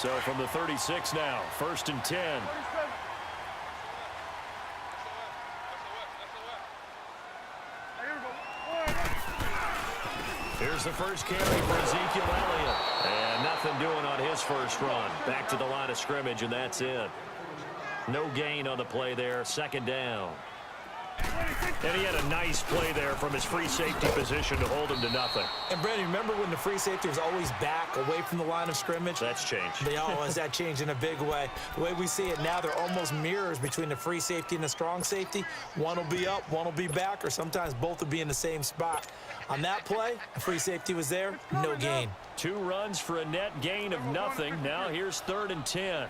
So from the 36 now, 1st and 10. Here's the first carry for Ezekiel Elliott. And nothing doing on his first run. Back to the line of scrimmage, and that's it. No gain on the play there. 2nd down. And he had a nice play there from his free safety position to hold him to nothing. And, Brandon, remember when the free safety was always back away from the line of scrimmage? That's changed. They always that changed in a big way. The way we see it now, they're almost mirrors between the free safety and the strong safety. One will be up, one will be back, or sometimes both will be in the same spot. On that play, the free safety was there, no gain. 2 runs for a net gain of nothing. Now here's 3rd and 10.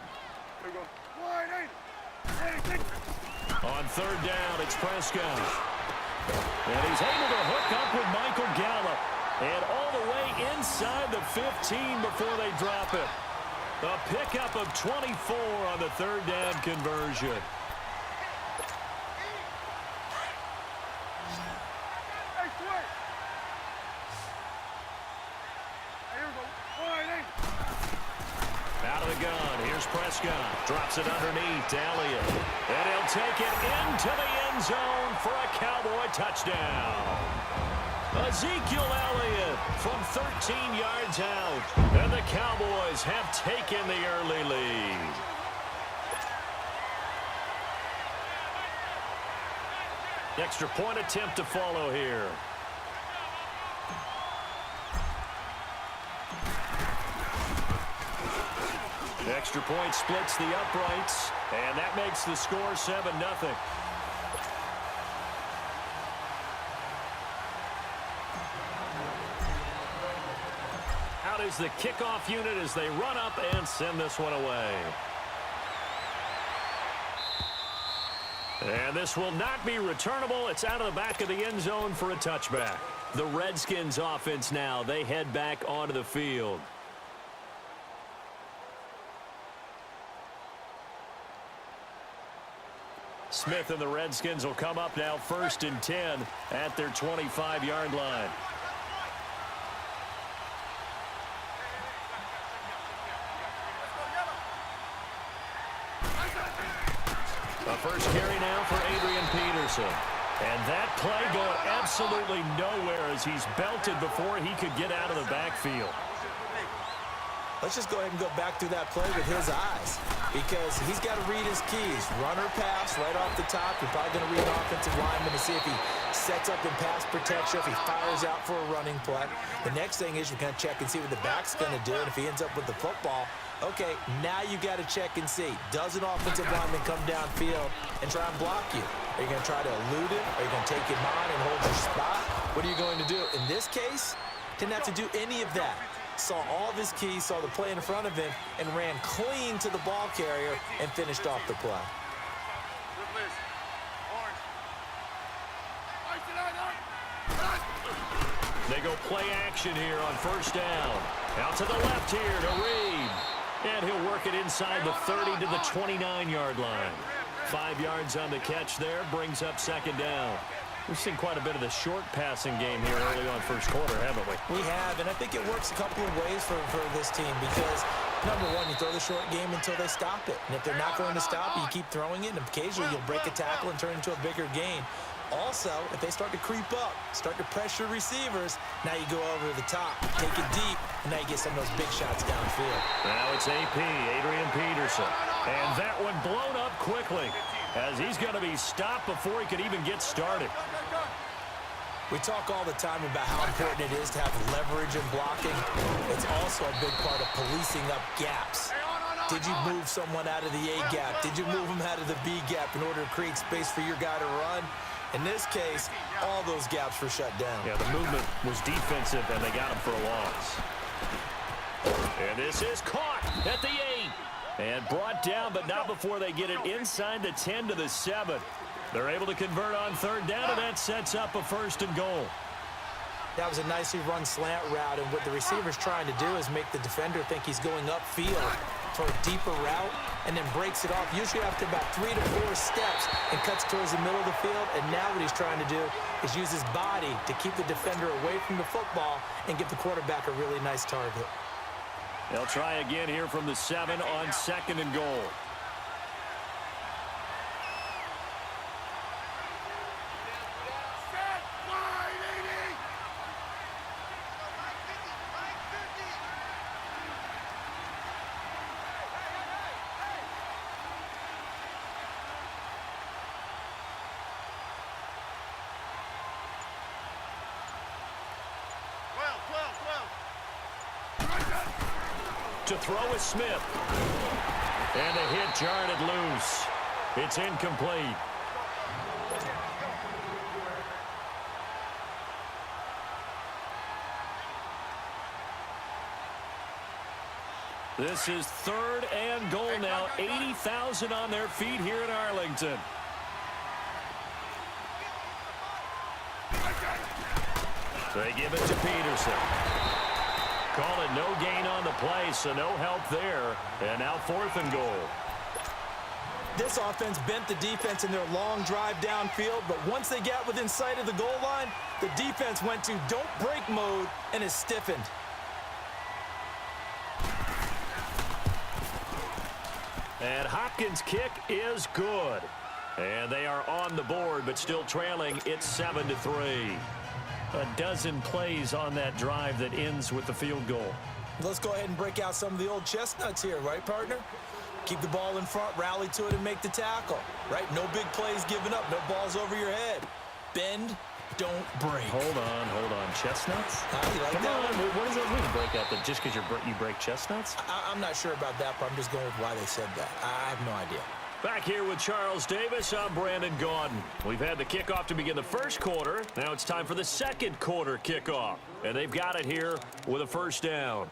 On 3rd down, it's Prescott. And he's able to hook up with Michael Gallup. And all the way inside the 15 before they drop it. A pickup of 24 on the 3rd down conversion. Out of the gun, here's Prescott. Drops it underneath to Elliott. And he'll take it into the end zone for a Cowboy touchdown. Ezekiel Elliott from 13 yards out. And the Cowboys have taken the early lead. Extra point attempt to follow here. Extra point splits the uprights, and that makes the score 7-0. Out is the kickoff unit as they run up and send this one away. And this will not be returnable. It's out of the back of the end zone for a touchback. The Redskins offense now, they head back onto the field. Smith and the Redskins will come up now 1st and 10 at their 25-yard line. A first carry now for Adrian Peterson. And that play going absolutely nowhere as he's belted before he could get out of the backfield. Let's just go ahead and go back through that play with his eyes because he's got to read his keys. Run or pass right off the top. You're probably going to read an offensive lineman to see if he sets up in pass protection, if he fires out for a running play. The next thing is you're going to check and see what the back's going to do. And if he ends up with the football, okay, now you got to check and see. Does an offensive lineman come downfield and try and block you? Are you going to try to elude it? Are you going to take him on and hold your spot? What are you going to do? In this case, didn't have to do any of that. Saw all of his keys, saw the play in front of him, and ran clean to the ball carrier and finished off the play. They go play action here on 1st down. Out to the left here to Reed. And he'll work it inside the 30 to the 29-yard line. 5 yards on the catch there, brings up 2nd down. We've seen quite a bit of the short passing game here early on 1st quarter, haven't we? We have, and I think it works a couple of ways for this team because, number one, you throw the short game until they stop it. And if they're not going to stop it, you keep throwing it, and occasionally you'll break a tackle and turn it into a bigger gain. Also, if they start to creep up, start to pressure receivers, now you go over the top, take it deep, and now you get some of those big shots downfield. Now it's AP, Adrian Peterson. And that one blown up quickly as he's going to be stopped before he could even get started. We talk all the time about how important it is to have leverage in blocking. It's also a big part of policing up gaps. Did you move someone out of the A gap? Did you move them out of the B gap in order to create space for your guy to run? In this case, all those gaps were shut down. Yeah, the movement was defensive, and they got him for a loss. And this is caught at the 8. And brought down, but not before they get it inside the 10 to the 7. They're able to convert on 3rd down, and that sets up a 1st and goal. That was a nicely run slant route, and what the receiver's trying to do is make the defender think he's going upfield for a deeper route, and then breaks it off, usually after about 3 to 4 steps, and cuts towards the middle of the field. And now what he's trying to do is use his body to keep the defender away from the football and give the quarterback a really nice target. They'll try again here from the 7 on 2nd and goal. To throw is Smith. And a hit jarred it loose. It's incomplete. This is 3rd and goal now. 80,000 on their feet here in Arlington. They give it to Peterson. Call it no gain on the play, so no help there. And now 4th and goal. This offense bent the defense in their long drive downfield, but once they got within sight of the goal line, the defense went to don't break mode and is stiffened. And Hopkins' kick is good. And they are on the board, but still trailing. It's 7-3. A dozen plays on that drive that ends with the field goal. Let's go ahead and break out some of the old chestnuts here, right, partner? Keep the ball in front, rally to it, and make the tackle, right? No big plays given up, no balls over your head. Bend, don't break. Hold on. Chestnuts? You like Come that on, one? what does that mean, break out? That just because you break chestnuts? I'm not sure about that, but I'm just going with why they said that. I have no idea. Back here with Charles Davis, I'm Brandon Gaudin. We've had the kickoff to begin the first quarter. Now it's time for the second quarter kickoff. And they've got it here with a first down.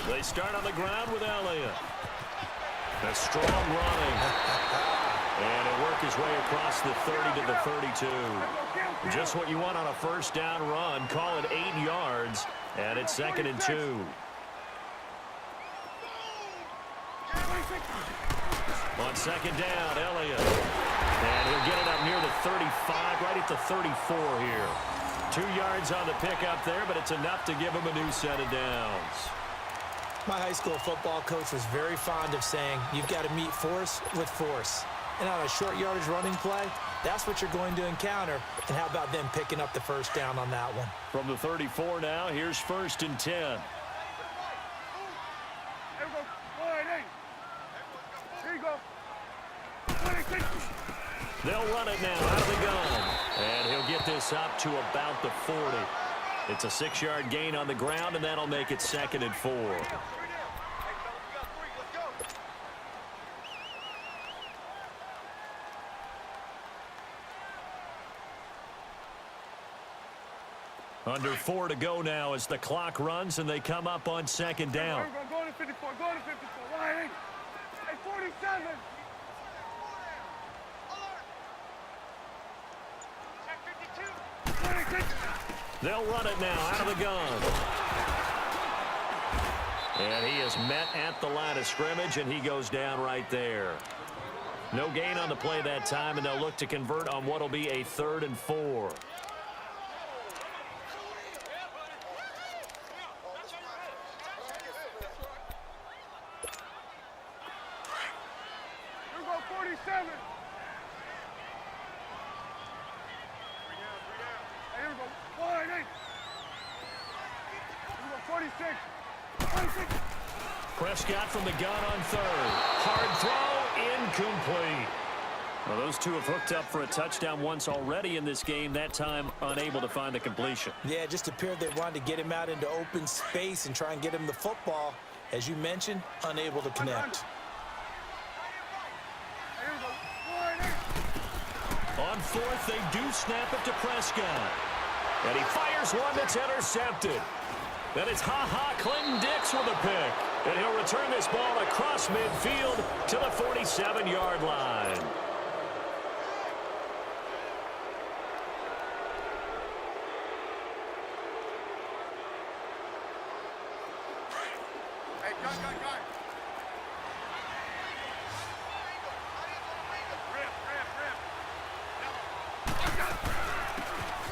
They start on the ground with Elliott. A strong running. And it'll work his way across the 30 to the 32. Just what you want on a first down run. Call it 8 yards. And it's 2nd and 2. On 2nd down, Elliott. And he'll get it up near the 35, right at the 34 here. 2 yards on the pickup there, but it's enough to give him a new set of downs. My high school football coach was very fond of saying, you've got to meet force with force. And on a short yardage running play, that's what you're going to encounter. And how about them picking up the first down on that one? From the 34 now, here's 1st and 10. They'll run it now out of the gun. And he'll get this up to about the 40. It's a 6-yard gain on the ground, and that'll make it 2nd and 4. Under 4 to go now as the clock runs, and they come up on 2nd down. Go to 54, go to 54. Line. Hey, 47. They'll run it now out of the gun. And he is met at the line of scrimmage, and he goes down right there. No gain on the play that time, and they'll look to convert on what will be a 3rd and 4. Here go 47. Hey, here we go. 48. Here we go 46. 46. Prescott from the gun on 3rd. Hard throw, incomplete. Well, those two have hooked up for a touchdown once already in this game, that time unable to find the completion. Yeah, it just appeared they wanted to get him out into open space and try and get him the football. As you mentioned, unable to connect. Here we go. 48. On 4th, they do snap it to Prescott. And he fires one that's intercepted. Then it's Ha-Ha Clinton-Dix with a pick. And he'll return this ball across midfield to the 47-yard line.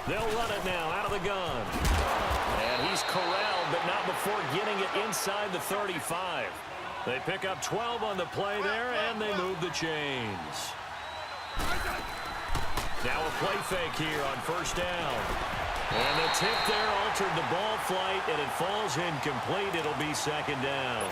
They'll run it now out of the gun. And he's corralled, but not before getting it inside the 35. They pick up 12 on the play there, and they move the chains. Now a play fake here on first down. And the tip there altered the ball flight, and it falls incomplete. It'll be second down.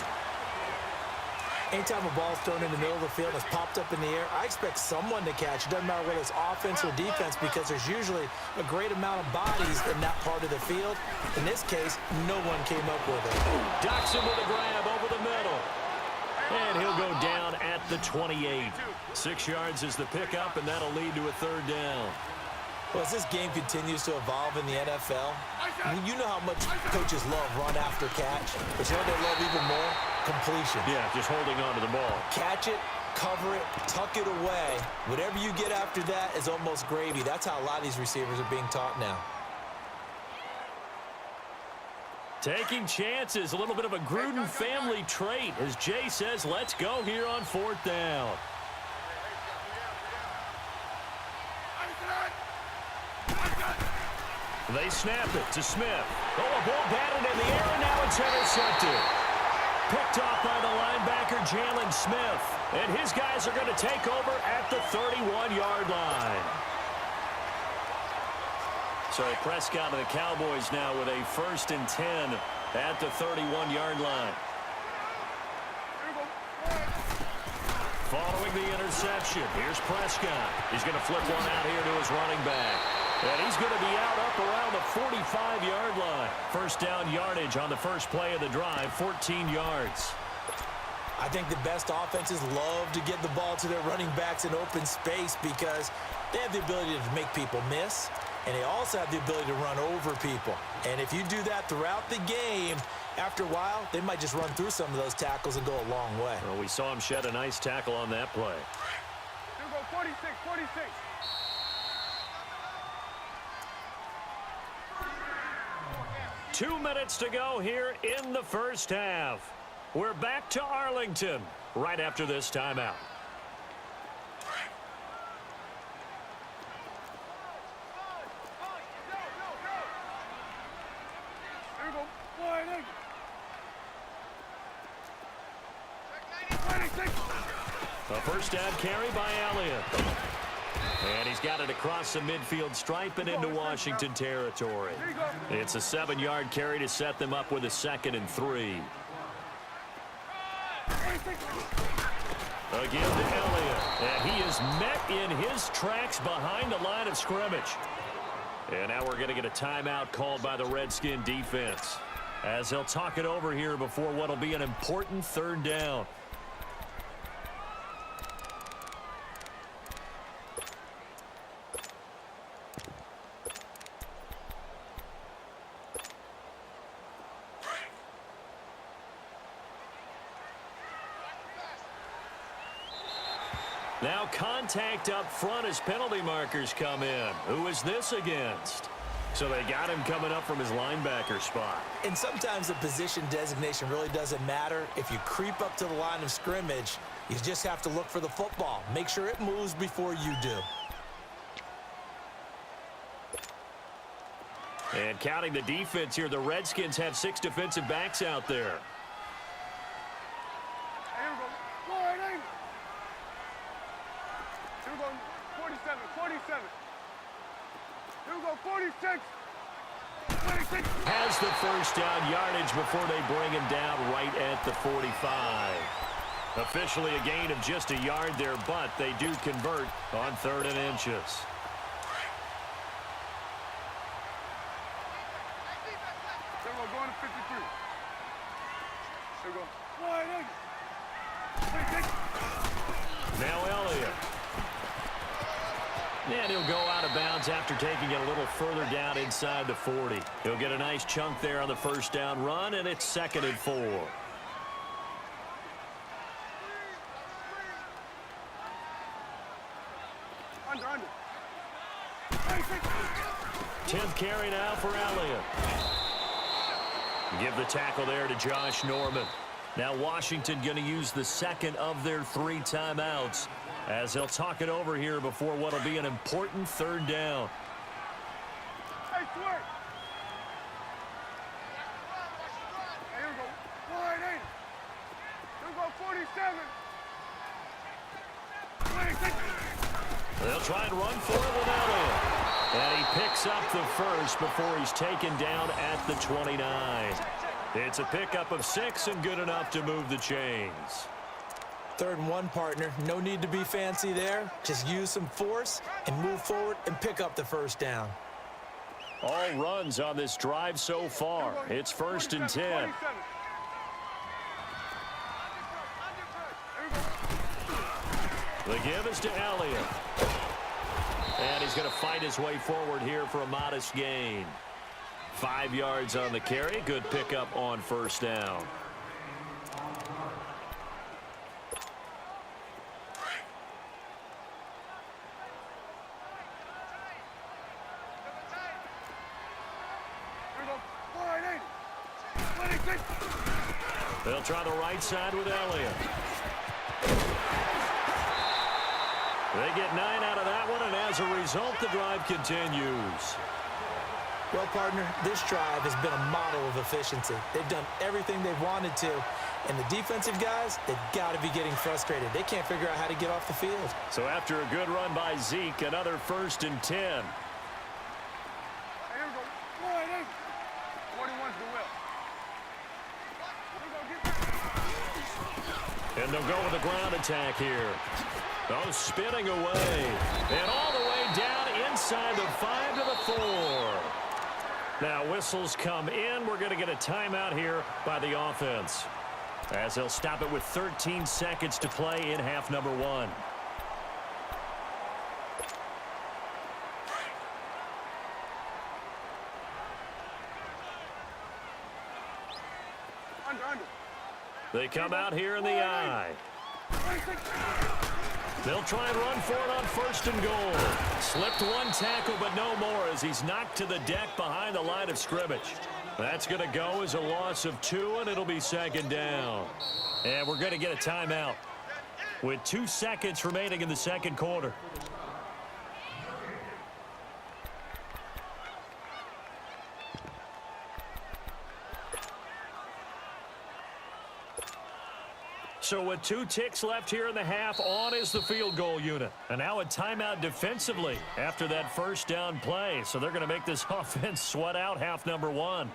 Anytime a ball's thrown in the middle of the field, it's popped up in the air, I expect someone to catch. It doesn't matter whether it's offense or defense, because there's usually a great amount of bodies in that part of the field. In this case, no one came up with it. Docks him with a grab over the middle. And he'll go down at the 28. 6 yards is the pickup, and that'll lead to a third down. Well, as this game continues to evolve in the NFL, you know how much coaches love run after catch, but you know what they love even more? Completion. Yeah, just holding on to the ball. Catch it, cover it, tuck it away. Whatever you get after that is almost gravy. That's how a lot of these receivers are being taught now. Taking chances, a little bit of a Gruden family trait. As Jay says, let's go here on fourth down. They snap it to Smith. Oh, a ball batted in the air, and now it's intercepted. Picked off by the linebacker, Jalen Smith. And his guys are going to take over at the 31-yard line. So Prescott and the Cowboys now with a 1st and 10 at the 31-yard line. Following the interception, here's Prescott. He's going to flip one out here to his running back. And he's going to be out up around the 45-yard line. First down yardage on the first play of the drive, 14 yards. I think the best offenses love to get the ball to their running backs in open space because they have the ability to make people miss, and they also have the ability to run over people. And if you do that throughout the game, after a while, they might just run through some of those tackles and go a long way. Well, we saw him shed a nice tackle on that play. Here go 46, 46. Two minutes to go here in the first half. We're back to Arlington right after this timeout. Here go, sliding. 26. A first down carry by Elliott. And he's got it across the midfield stripe and into Washington territory. It's a 7-yard carry to set them up with a 2nd and 3. Again to Elliott. And he is met in his tracks behind the line of scrimmage. And now we're going to get a timeout called by the Redskin defense, as they'll talk it over here before what will be an important third down. Now contact up front as penalty markers come in. Who is this against? So they got him coming up from his linebacker spot. And sometimes the position designation really doesn't matter. If you creep up to the line of scrimmage, you just have to look for the football. Make sure it moves before you do. And counting the defense here, the Redskins have 6 defensive backs out there. Here we go, sliding. Here we go, 47, 47. Here we go, 46. 26. Has the first down yardage before they bring him down right at the 45. Officially a gain of just a yard there, but they do convert on 3rd and inches. Here we go, going to 53. Here we go, sliding. 26. Now Elliott. And he'll go out of bounds after taking it a little further down inside the 40. He'll get a nice chunk there on the first down run, and it's 2nd and 4. Under. 10th carry now for Elliott. Give the tackle there to Josh Norman. Now Washington going to use the 2nd of their 3 timeouts, as they'll talk it over here before what will be an important 3rd down. way. Hey, here we go. Wide 80. Here we go, 47. They'll try and run for it with Elliott. And he picks up the first before he's taken down at the 29. It's a pickup of 6 and good enough to move the chains. 3rd and 1, partner. No need to be fancy there. Just use some force and move forward and pick up the first down. All runs on this drive so far. It's 1st and 10. The give is to Elliott. And he's going to fight his way forward here for a modest gain. 5 yards on the carry. Good pickup on 1st down. They'll try the right side with Elliott. They get 9 out of that one, and as a result, the drive continues. Well, partner, this drive has been a model of efficiency. They've done everything they've wanted to, and the defensive guys, they've got to be getting frustrated. They can't figure out how to get off the field. So after a good run by Zeke, another 1st and 10. Here we go. 41's the will. And they'll go with a ground attack here. Oh, spinning away. And all the way down inside the 5 to the 4. Now whistles come in. We're going to get a timeout here by the offense, as they'll stop it with 13 seconds to play in half number 1. Under. They come out here in the eye. They'll try and run for it on 1st and goal. Slipped one tackle, but no more as he's knocked to the deck behind the line of scrimmage. That's going to go as a loss of 2, and it'll be 2nd down. And we're going to get a timeout with 2 seconds remaining in the 2nd quarter. So with 2 ticks left here in the half, on is the field goal unit. And now a timeout defensively after that 1st down play. So they're going to make this offense sweat out half number 1.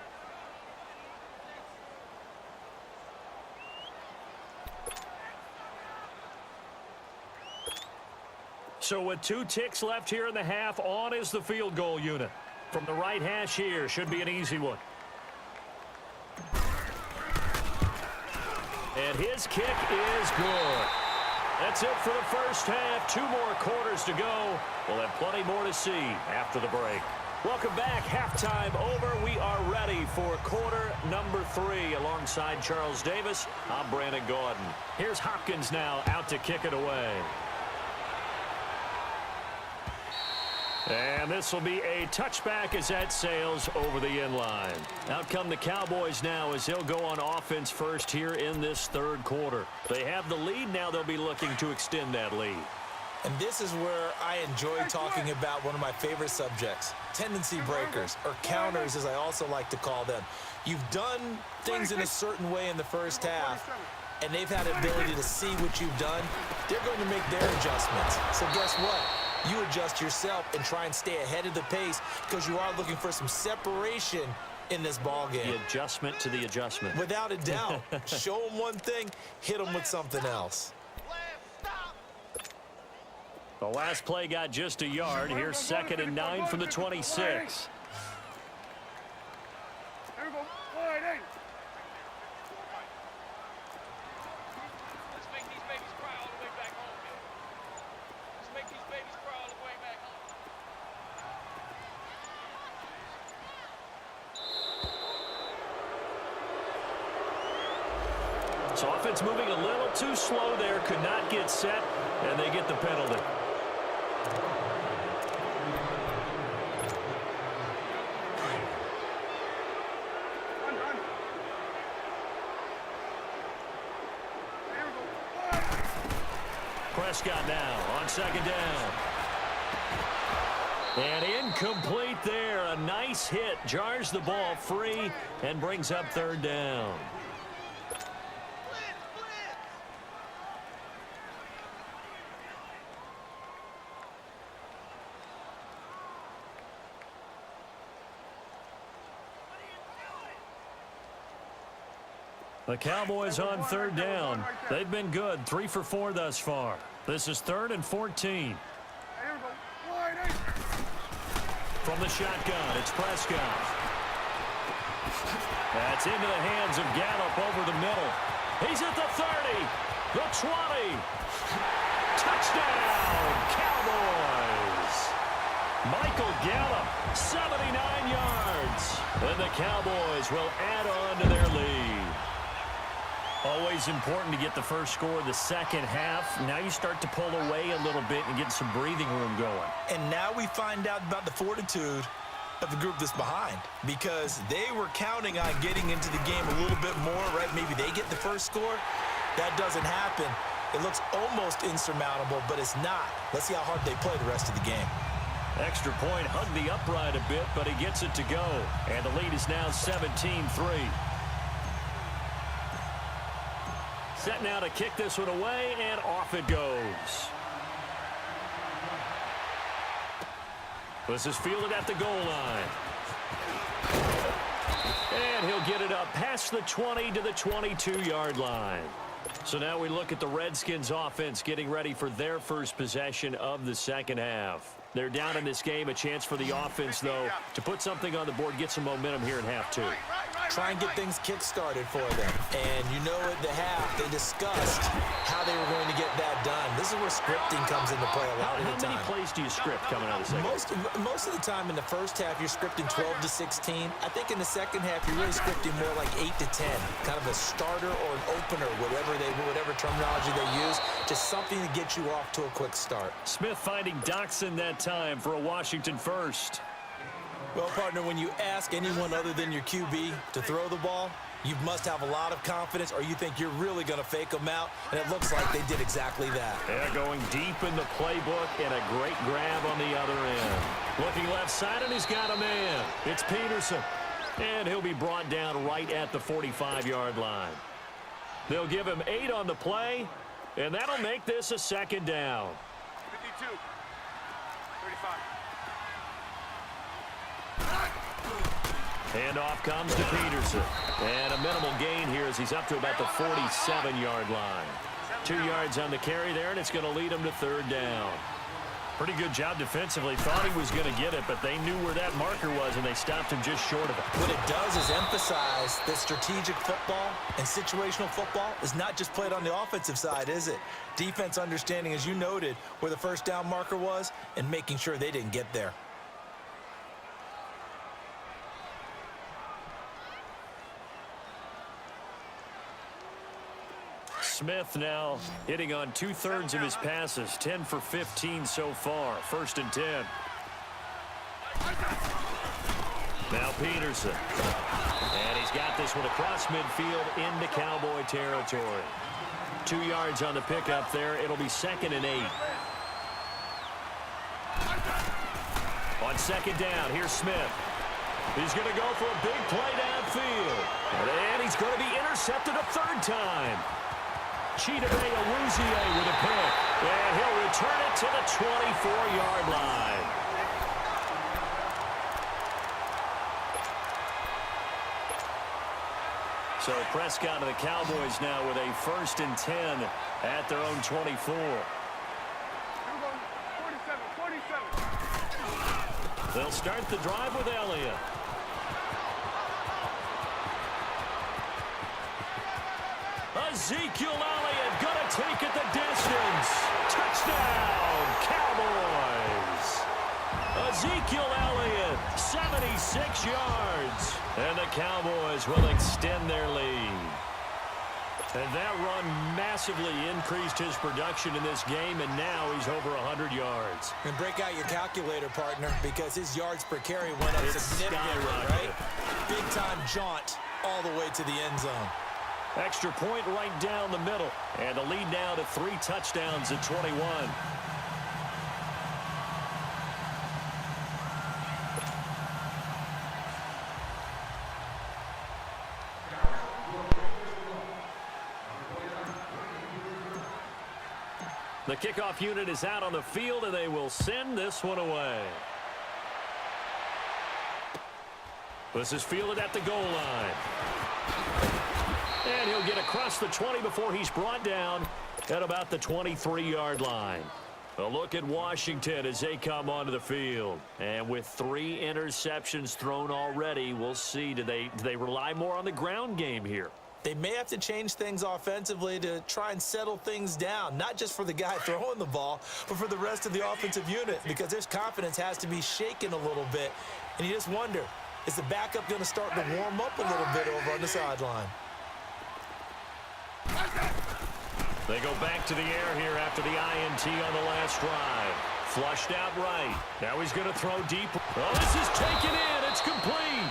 So with 2 ticks left here in the half, on is the field goal unit. From the right hash here, should be an easy one. And his kick is good. That's it for the 1st half. 2 more quarters to go. We'll have plenty more to see after the break. Welcome back. Halftime over. We are ready for quarter number 3. Alongside Charles Davis, I'm Brandon Gordon. Here's Hopkins now out to kick it away. And this will be a touchback as that sails over the end line. Out come the Cowboys now as they'll go on offense first here in this 3rd quarter. They have the lead. Now they'll be looking to extend that lead. And this is where I enjoy talking about one of my favorite subjects, tendency breakers, or counters as I also like to call them. You've done things in a certain way in the 1st half, and they've had the ability to see what you've done. They're going to make their adjustments. So guess what? You adjust yourself and try and stay ahead of the pace because you are looking for some separation in this ball game. The adjustment to the adjustment. Without a doubt. Show them one thing, hit them with something else. The last play got just a yard. Here's 2nd and 9 from the 26. Here we go. Wide 8. So offense moving a little too slow there. Could not get set, and they get the penalty. Prescott now on 2nd down. And incomplete there. A nice hit. Jars the ball free and brings up third down. The Cowboys on third down. They've been good. 3 for 4 thus far. This is 3rd and 14. From the shotgun, it's Prescott. That's into the hands of Gallup over the middle. He's at the 30, the 20. Touchdown, Cowboys. Michael Gallup, 79 yards. And the Cowboys will add on to their lead. Always important to get the first score of the second half. Now you start to pull away a little bit and get some breathing room going. And now we find out about the fortitude of the group that's behind, because they were counting on getting into the game a little bit more, right? Maybe they get the first score. That doesn't happen. It looks almost insurmountable, but it's not. Let's see how hard they play the rest of the game. Extra point, hugged the upright a bit, but he gets it to go. And the lead is now 17-3. Set now to kick this one away, and off it goes. This is fielded at the goal line. And he'll get it up past the 20 to the 22-yard line. So now we look at the Redskins offense getting ready for their first possession of the second half. They're down in this game. A chance for the offense, though, to put something on the board, get some momentum here in half 2. Try and get things kick-started for them. And you know at the half, they discussed how they were going to get that done. This is where scripting comes into play a lot of the time. How many plays do you script coming out of the second? Most of the time in the first half, you're scripting 12 to 16. I think in the second half, you're really scripting more like 8 to 10. Kind of a starter or an opener, whatever terminology they use. Just something to get you off to a quick start. Smith finding Doxson that time for a Washington first. Well, partner, when you ask anyone other than your QB to throw the ball, you must have a lot of confidence, or you think you're really going to fake them out, and it looks like they did exactly that. Yeah, going deep in the playbook, and a great grab on the other end. Looking left side, and he's got a man. It's Peterson, and he'll be brought down right at the 45-yard line. They'll give him 8 on the play, and that'll make this a second down. 52, 35. Handoff comes to Peterson. And a minimal gain here as he's up to about the 47-yard line. 2 yards on the carry there, and it's going to lead him to third down. Pretty good job defensively. Thought he was going to get it, but they knew where that marker was, and they stopped him just short of it. What it does is emphasize that strategic football and situational football is not just played on the offensive side, is it? Defense understanding, as you noted, where the first down marker was and making sure they didn't get there. Smith now hitting on 2/3 of his passes, 10 for 15 so far. 1st and 10. Now Peterson. And he's got this one across midfield into Cowboy territory. 2 yards on the pickup there. It'll be 2nd and 8. On 2nd down, here's Smith. He's going to go for a big play downfield. And he's going to be intercepted a 3rd time. Chidobe Awuzie with a pick. And he'll return it to the 24-yard line. So Prescott and the Cowboys now with a 1st and 10 at their own 24. 47. They'll start the drive with Elliott. Ezekiel Elliott gonna take it the distance. Touchdown, Cowboys. Ezekiel Elliott, 76 yards. And the Cowboys will extend their lead. And that run massively increased his production in this game, and now he's over 100 yards. And break out your calculator, partner, because his yards per carry went up significantly, right? Big-time jaunt all the way to the end zone. Extra point right down the middle. And the lead now to 3 touchdowns at 21. The kickoff unit is out on the field, and they will send this one away. This is fielded at the goal line. And he'll get across the 20 before he's brought down at about the 23-yard line. A look at Washington as they come onto the field. And with 3 interceptions thrown already, we'll see. Do they rely more on the ground game here? They may have to change things offensively to try and settle things down, not just for the guy throwing the ball, but for the rest of the offensive unit, because their confidence has to be shaken a little bit. And you just wonder, is the backup going to start to warm up a little bit over on the sideline? They go back to the air here after the INT on the last drive. Flushed out right. Now he's going to throw deep. Oh, this is taken in. It's complete.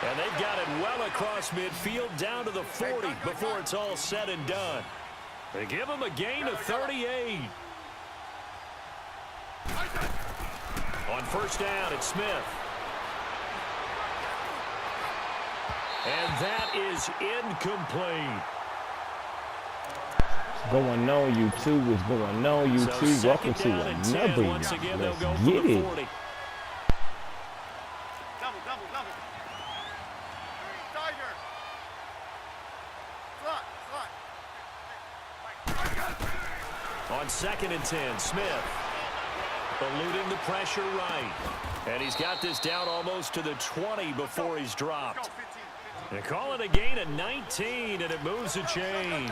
And they've got it well across midfield down to the 40 before it's all said and done. They give him a gain of 38. On first down, it's Smith. And that is incomplete. Going on YouTube, it's going on YouTube. So Welcome to another. Once again, Let's they'll go get for the it. 40. Double. Tiger. Slot. On 2nd and 10, Smith eluding the pressure right. And he's got this down almost to the 20 before he's dropped. They call it a gain of 19, and it moves the chains.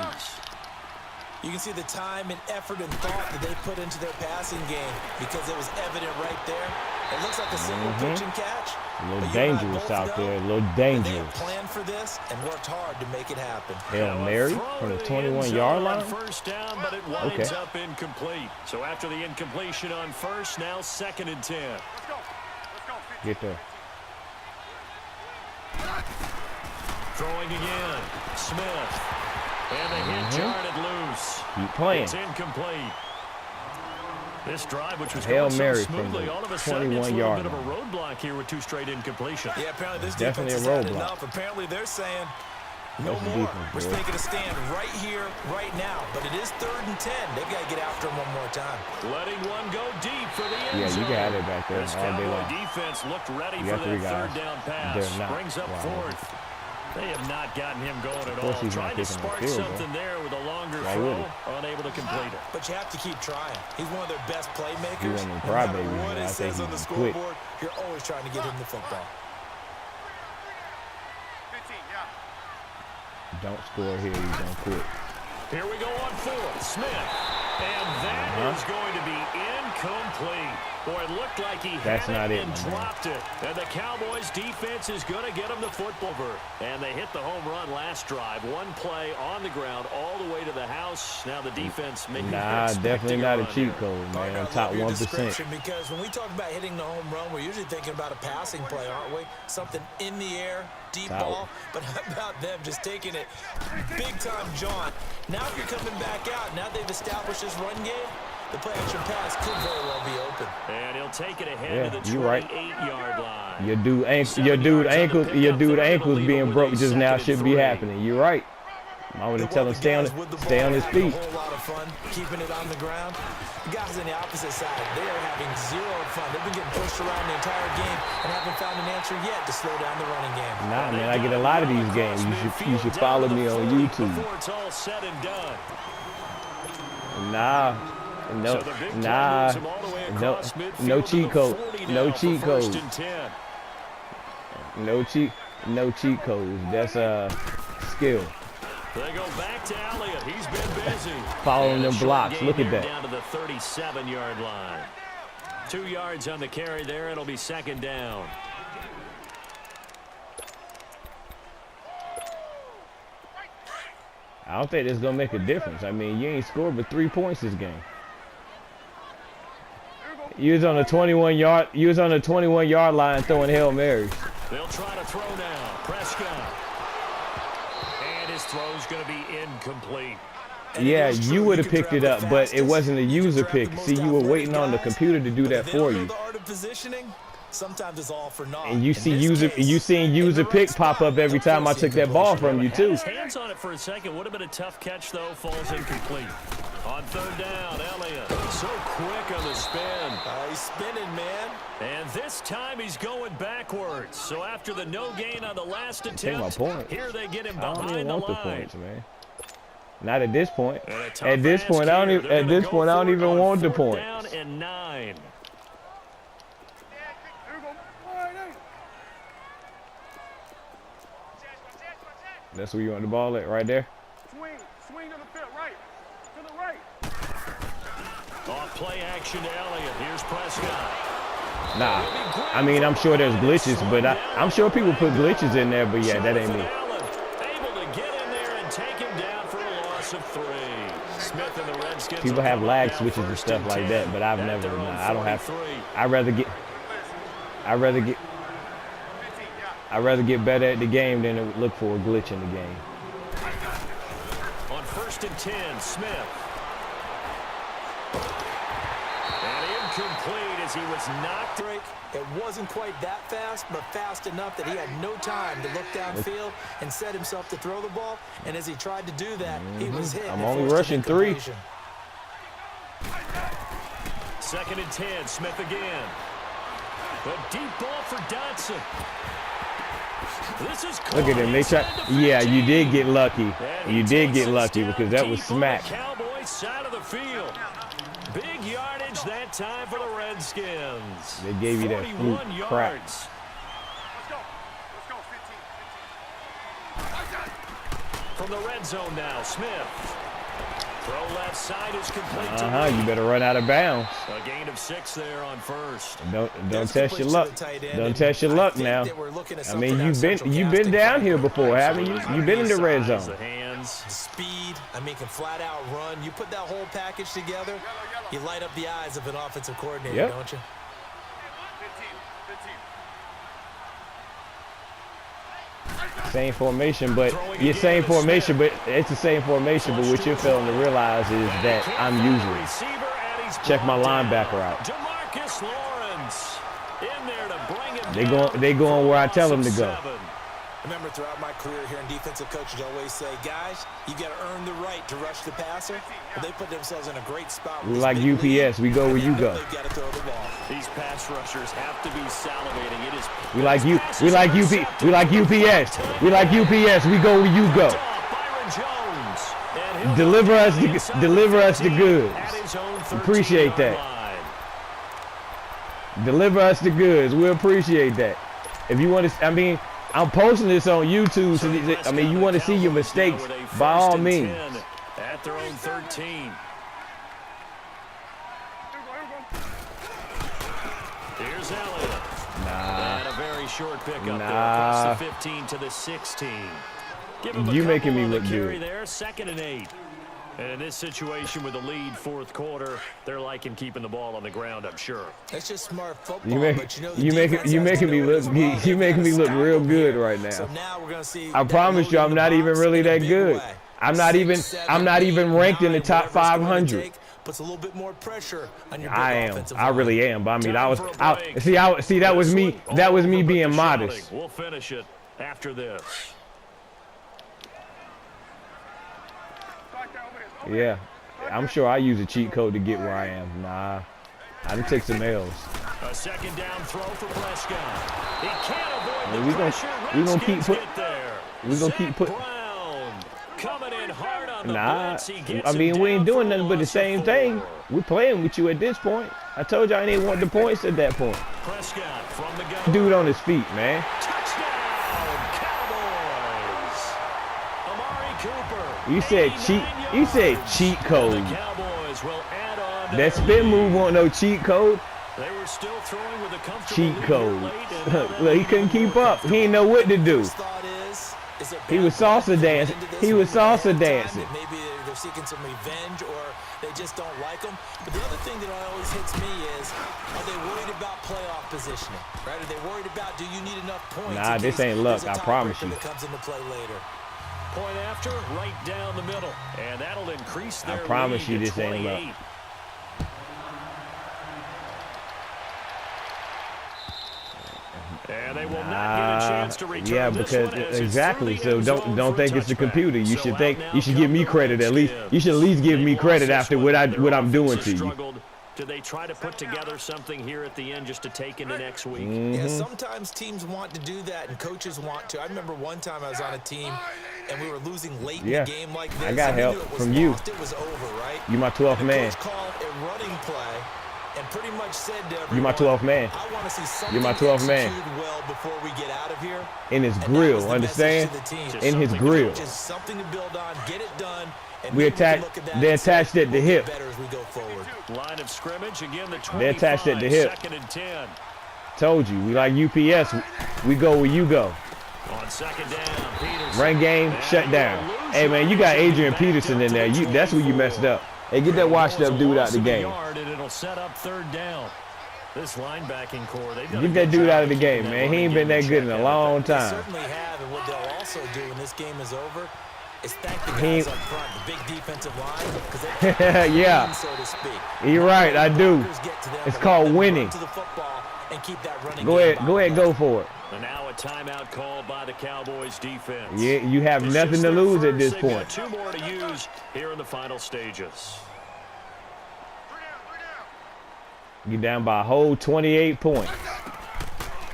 You can see the time and effort and thought that they put into their passing game because it was evident right there. It looks like a single pitch and catch. A little dangerous out there, a little They have dangerous. planned for this and worked hard to make it happen. Hail Mary from the 21-yard line. First down, but it winds up incomplete. So after the incompletion on first, now 2nd and 10. Let's go. Get there. Throwing again, Smith. And the hit jarred loose. Keep playing. It's incomplete. This drive, which was Hail going Mary so from smoothly, the all of a sudden it's a little 21-yard bit of a line. roadblock here with 2 straight incompletions. Yeah, apparently this Definitely defense a has had roadblock. enough. Apparently they're saying, no That's a more. defense, We're boy. taking a stand right here, right now. But it is 3rd and 10. They've got to get after him one more time. Letting one go deep for the end Yeah, you zone. can have it back there This all day Cowboy long. defense looked ready You for got 3 that guys. 3rd down pass. They're not. Brings up Wow. 4th. They have not gotten him going at course all. he's not Tried to kicking the spark field goal. something there with a longer Why throw, would he? unable to complete it. But you have to keep trying. He's one of their best playmakers. He one of them No matter crybabies, what man. it I think says on the he's quick. scoreboard, you're always trying to get him the football. 15, yeah. Don't score here, you don't quit. Here we go on 4th. Smith. And that is going to be incomplete. Boy, it looked like he That's had not it it, and my man. dropped it. And the Cowboys defense is going to get him the football. And they hit the home run last drive. One play on the ground all the way to the house. Now the defense maybe Nah, definitely not a cheat code, Parker, man. I Top love your 1%. description because when we talk about hitting the home run, we're usually thinking about a passing play, aren't we? Something in the air, deep Foul. ball. But how about them just taking it big time, John? Now if you're coming back out, now they've established this run game, the play action pass could very well be open. And he'll take it ahead Yeah, to the you right. 28-yard line. Your dude ankles being broke just now should be happening. You're right. I would The tell him stay on his having feet. a whole lot of fun keeping it on the ground. The guys on the opposite side, they are having zero fun. They've been getting pushed around the entire game and haven't found an answer yet to slow down the running game. Nah, man, I get a lot of these games. You should follow me on YouTube. Before it's all said and done. Nah, no, So the big play nah, moves him all the way no, across midfield no to cheat the code, 40 no now for cheat 1st code, and 10. no cheat codes. That's skill. They go back to Elliott. He's been busy. Following And a them short blocks. gain Look at there that. Down to the 37-yard line. 2 yards on the carry there. It'll be 2nd down. I don't think it's gonna make a difference. I mean, you ain't scored but 3 points this game. You was on the 21-yard line throwing Hail Marys. They'll try to throw now. Prescott. And his throw's going to be incomplete. And Yeah, it is true, you would have can picked it draft up, the but it fastest, wasn't a you can user draft the pick. most See, you were athletic waiting on the guys, computer to do but that if they don't for know you. the art of positioning, sometimes it's all for naught. And you In see this user, case, you seen in user the pick right pop spot, up every time I force took that ball incompletion. from you too. Hands on it for a second. Would have been a tough catch, though. Falls incomplete. On third down, Elliott. So quick on the spin. He's spinning, man. And this time he's going backwards. So after the no gain on the last attempt, here they get him behind the line. I don't even want the points, man. Not at this point. At this point, I don't even want the points. Down and 9. That's where you want the ball at, right there. Swing to the field, right. To the right. Off play action to Elliott. Here's Prescott. Nah, I mean, I'm sure there's glitches, but I'm sure people put glitches in there, but yeah, that ain't me. Able to get in there and take him down for a loss of 3. Smith and the Redskins. People have lag switches and stuff like that, but I've never. Nah, I don't have. I'd rather get better at the game than look for a glitch in the game. On 1st and 10, Smith. And incomplete as he was knocked. It wasn't quite that fast, but fast enough that he had no time to look downfield and set himself to throw the ball. And as he tried to do that, he was hit. I'm only rushing 3. 2nd and 10, Smith again. The deep ball for Dotson. This is Look at him. They try. Yeah, you did get lucky. You did get lucky because that was smack. Cowboys side of the field. Big yardage that time for the Redskins. They gave you that fluke crap. Let's go. Let's go. 15. From the red zone now, Smith. Throw left side is complete. You better run out of bounds. A gain of 6 there on 1st. Don't test your luck. Don't test your luck now. I mean, you've been down here before, haven't you? You've been in the red zone. The hands. Speed. I mean, can flat out run. You put that whole package together, you light up the eyes of an offensive coordinator, don't you? 15. Same formation, but it's the same formation, but what you're failing to realize is that I'm using. Check my linebacker out. DeMarcus Lawrence in there to bring him They going where I tell them to go. Remember, throughout my career here in defensive coaches, always say, guys, you got to earn the right to rush the passer. But they put themselves in a great spot. We like UPS. We go where you go. They've got to throw the ball. These pass rushers have to be salivating. It is. We like UPS. We like UPS. We go where you go. Deliver us the goods. Appreciate that. Deliver us the goods. We appreciate that. If you want to, I mean, I'm posting this on YouTube, so I mean, you want to see your mistakes, by all means. At their own 13. Here's Elliott. And a very short pickup there across the 15 to the 16. Give him a making me look carry good. There, 2nd and 8. And in this situation with the lead 4th quarter, they're liking keeping the ball on the ground, I'm sure. That's just smart football. You making me look real good right now. So now we're gonna see. I promise you, I'm not even really that good. I'm not even ranked in the top 500. Puts a little bit more pressure on your I am. I really am. But I mean, see, that was me. That was me being modest. We'll finish it after this. Yeah, I'm sure I use a cheat code to get where I am. Nah, I done take some L's. A 2nd down throw for Prescott. He can't avoid the pressure. We gonna keep put. Brown coming in hard on the blitz. I mean, we ain't doing nothing but the same thing. We're playing with you at this point. I told you I didn't want the points at that point. Prescott from the gun. Dude on his feet, man. Touchdown, Cowboys. Amari Cooper. You said cheat. You said cheat code. The Cowboys will add on to That spin move wasn't no cheat code. They were still throwing with a comfortable Cheat lead code. late Look, he couldn't keep up. He didn't know what to do. He was salsa dancing. Maybe they're seeking some revenge or they just don't like him. But the other thing that always hits me is, are they worried about playoff positioning? Right? Are they worried about, do you need enough points? Nah, this ain't luck. I promise you. That comes into play later. Point after, right down the middle. And that'll increase their I promise you this ain't luck. And they will not get a chance to return yeah, this because one as exactly. it's through the So end zone don't for think a it's the touchback. computer. You should So out now you should come give me the credit at least. Redskins. You should at least give They me lost credit this after one. what Their I'm doing offense to has you. struggled. Do they try to put together something here at the end just to take into next week? Yeah, sometimes teams want to do that and coaches want to. I remember one time I was on a team and we were losing late in Yeah, the game like this. I got and we help knew it was from you. lost. It was over, right? You my 12th And the man. coach called a running play and pretty much said to everyone, You my 12th man. I want to see something You're my 12th man. executed well before we get out of here. In his And that grill, was the understand? message to the team. Just In his something to grill. Just something to build on, get it done. And We maybe can attach- look at that they and say, attached at the we'll get hip. better as we go forward. Line of scrimmage, again the 25, They're attached at the hip. 2nd and 10. Told you, we like UPS. We go where you go. On 2nd down, Peterson. Run game, And shut down. Hey man, you got Adrian Peterson in there. That's where you messed up. Hey, get that washed up dude out the game. And it'll set up 3rd down. This linebacking core, they've done Get a that good dude job out of the of game, keeping man. that He ain't running been game that good in check a down. long They time. certainly have, and what they'll also do when this game is over is thank the He- guys up front, the big defensive line, because they Yeah. so to speak. You're right, I do. Blockers get to them, It's but called let them winning. run to the football and keep that running Go game ahead, bottled go up. for it. And now a timeout called by the Cowboys defense. Yeah, you have It's nothing just to their lose at first. this They've point. got 2 more to use here in the final stages. You're down by a whole 28 points.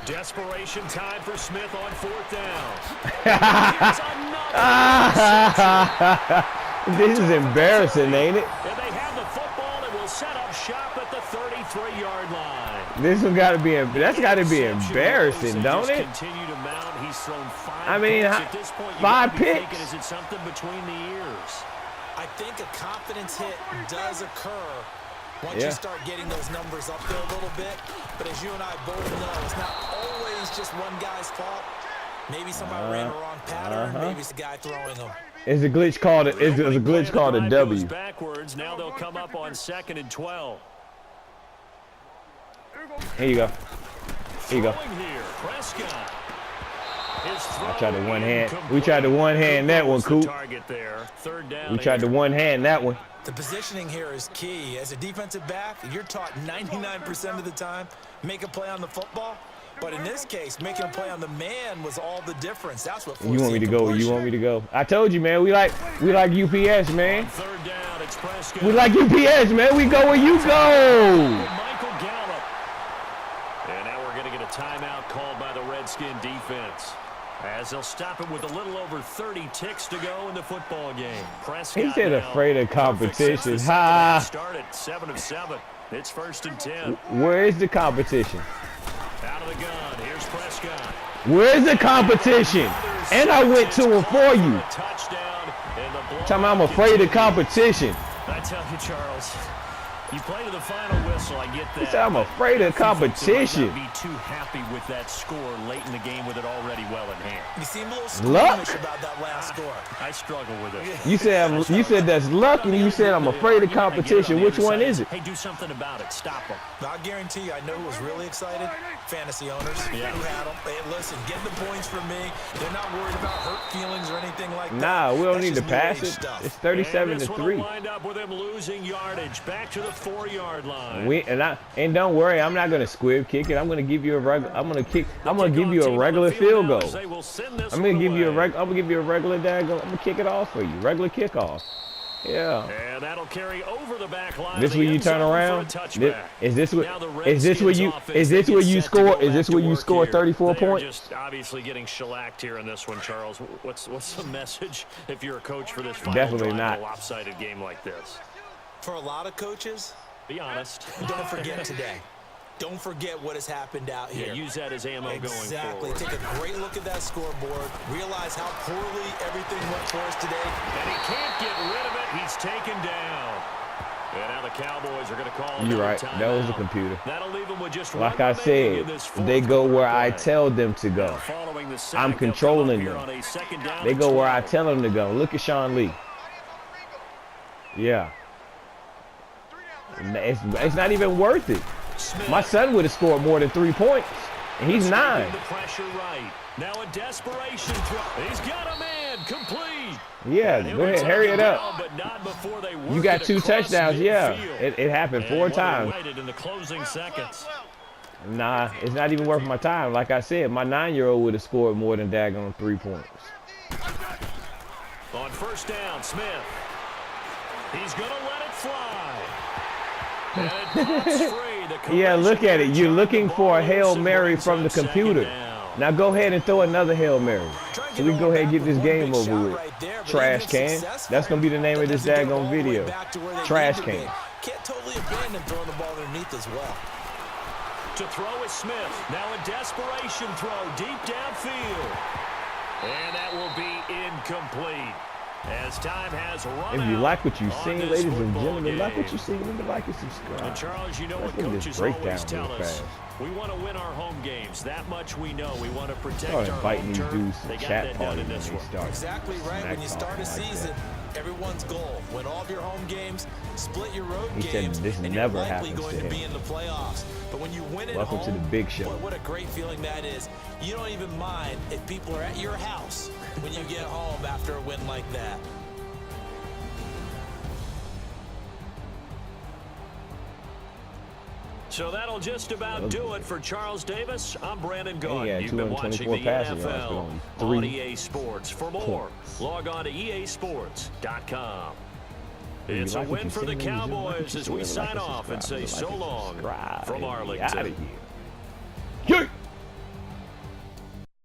Desperation time for Smith on 4th down. Here's another This is embarrassing, ain't it? and they have the football and will set up shop at the 33-yard line. This one got to be. That's got to be Interception embarrassing, goes. don't They it? just Continue to mount. He's thrown 5 I mean, picks. At this point, you 5 gotta be picks? thinking, is it something between the ears? I think a confidence hit does occur once Yeah. you start getting those numbers up there a little bit. But as you and I both know, it's not always just one guy's fault. Maybe somebody ran a wrong pattern. Maybe it's the guy throwing them. It's a glitch called a. It's a glitch called a Drive W. goes backwards. Now they'll come up on 2nd and 12. Here you go. Here you go. Throwing here, Prescott. His I tried to throw one hand. incomplete. We tried to one hand that one, Was the Coop. target there. 3rd down. We tried to here. one hand that one. The positioning here is key. As a defensive back, you're taught 99% of the time, make a play on the football. But in this case, making a play on the man was all the difference. That's what forced You want me the to go? You incompletion. want me to go? I told you, man. We like UPS, man. 3rd down, it's Prescott. We like UPS, man. We go where you go. Michael Gallup. And now we're going to get a timeout called by the Redskin defense. As they'll stop it with a little over 30 ticks to go in the football game. Prescott He said now afraid of perfect since competition. the Ha. started 7 of 7. It's 1st and 10. Where is the competition? Out of the gun. Here's Prescott. Where's the competition? And I went to him for you. A touchdown. And the blowout Tell me I'm afraid of continues. competition. I tell you, Charles, you play to the final whistle. I get that. He said I'm afraid of Folks might competition. not be too happy with that score late in the game with it already well in hand. You seem a little Luck? squeamish about that last score. I struggle with it. You said that's luck, and you said I'm afraid of competition. Which one is it? Hey, do something about it. Stop them. I guarantee you, I know who was really excited. Fantasy owners Yeah. who had them. Hey, listen, get the points from me. They're not worried about hurt feelings or anything like that. Nah, we don't That's need to just new pass age it. stuff. It's 37 and to this one 3. will wind up with him losing yardage. Back to the 4-yard line. And don't worry, I'm not gonna squib kick it. I'm gonna give you a regular. I'm gonna give you a regular field goal. They will send this I'm gonna one give you a away. I'm gonna give you a regular daggone. I'm gonna kick it off for you. Regular kickoff. Yeah. And that'll carry over the back line. This of where the you end turn zone for a around? touchback. Is this Now the what? Is this where Redskins you? offense, Is this they where get you set to score? go Is this back where to you work score here. 34 They're points? just obviously getting shellacked here in this one, Charles. What's the message if you're a coach for this final Definitely drive not. in a lopsided game like this? For a lot of coaches, Be honest. don't forget today. Don't forget what has happened out here. Yeah, use that as ammo going Exactly. forward. Take a great look at that scoreboard. Realize how poorly everything went for us today. And he can't get rid of it. He's taken down. And now the Cowboys are going to call You're another right. timeout. That was the computer. That'll leave them with just Like one I remaining said, in this fourth they go quarter where I play. tell them to go. Following the sack, I'm they'll come controlling up here them. on a 2nd down They and go where I 12. tell them to go. Look at Sean Lee. Yeah. It's not even worth it. Smith My son would have scored more than 3 points, and he's 9. escaping the pressure right. Now a desperation throw. He's got a man complete. Yeah, They go were ahead, hurry it taken up. down, but not before they You worked got it 2 across touchdowns, yeah. midfield. It happened And 4 what a times. waited in the closing seconds. Nah, it's not even worth my time. Like I said, my 9-year-old would have scored more than daggone 3 points. On first down, Smith. He's going to let it fly. And it pops free. Yeah, look at it. You're looking for a Hail Mary from the computer. Now go ahead and throw another Hail Mary. So we can go ahead and get this game over with. Trash can. That's going to be the name of this daggone video. Trash can. Can't totally abandon throwing the ball underneath as well. To throw is Smith. Now a desperation throw deep downfield. And that will be incomplete. As time has run If you like what you've out seen, on ladies this and football gentlemen, like what game. you've seen, remember, like and subscribe. And Charles, you know Let's what get this coaches breakdown always tell real us. fast. We want to win our home games. That much we know. We want to protect Start our inviting home these turf. dudes They to got chat that done party in when this they one. start. Exactly right. Smack When you start a talking like season, that. everyone's goal. Win all of your home games, split your road He said games, this and never you're likely happens going to to be him. in the playoffs. But when you win at Welcome to home, the big show. boy, what a great feeling that is. You don't even mind if people are at your house when you get home after a win like that. So that'll just about do it for Charles Davis. I'm Brandon Gaudin. Yeah, You've been watching the 224 passing yards, but NFL only on 3 EA Sports. For more, points. log on to easports.com. If you It's like a what win you for see, the ladies and gentlemen, like what Cowboys you as see, we like sign and off and say subscribe, so like and long subscribe, from and we Arlington. outta here. Yeah.